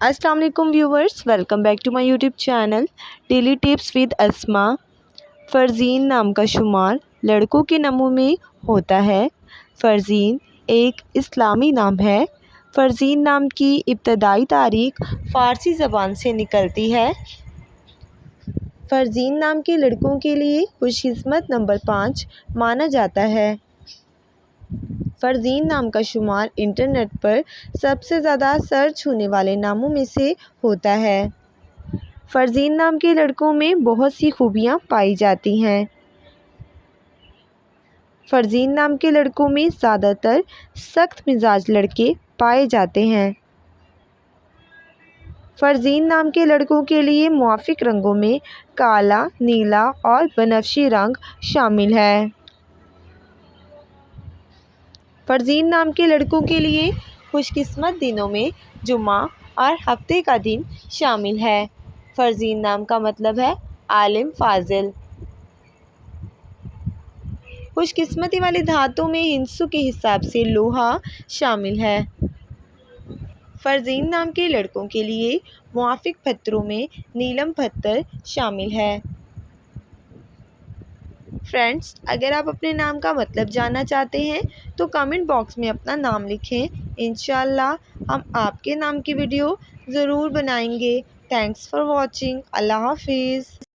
अस्सलाम वालेकुम viewers, welcome back to my YouTube channel daily tips with Asma. Farzeen नाम का शुमार लड़कों के नामों में होता है। फ़रज़ीन एक इस्लामी नाम है। फ़रज़ीन नाम की इब्तदाई तारीख फ़ारसी ज़बान से निकलती है। फ़रज़ीन नाम के लड़कों के लिए खुशकिस्मत नंबर 5 माना जाता है। फ़रज़ीन नाम का शुमार इंटरनेट पर सबसे ज़्यादा सर्च होने वाले नामों में से होता है। फ़रज़ीन नाम के लड़कों में बहुत सी खूबियाँ पाई जाती हैं। फ़रज़ीन नाम के लड़कों में ज़्यादातर सख्त मिजाज लड़के पाए जाते हैं। फ़रज़ीन नाम के लड़कों के लिए मुवाफ़िक रंगों में काला, नीला और बनफशी रंग शामिल है। फ़रज़ीन नाम के लड़कों के लिए खुशकिस्मत दिनों में जुम्मा और हफ्ते का दिन शामिल है। फ़रज़ीन नाम का मतलब है आलिम फ़ाज़िल। खुशकिस्मती वाले धातुओं में हिंसू के हिसाब से लोहा शामिल है। फ़रज़ीन नाम के लड़कों के लिए मुवाफ़िक पत्थरों में नीलम पत्थर शामिल है। फ्रेंड्स, अगर आप अपने नाम का मतलब जानना चाहते हैं तो कमेंट बॉक्स में अपना नाम लिखें। इंशाअल्लाह हम आपके नाम की वीडियो ज़रूर बनाएंगे। Thanks for watching. अल्लाह हाफिज़।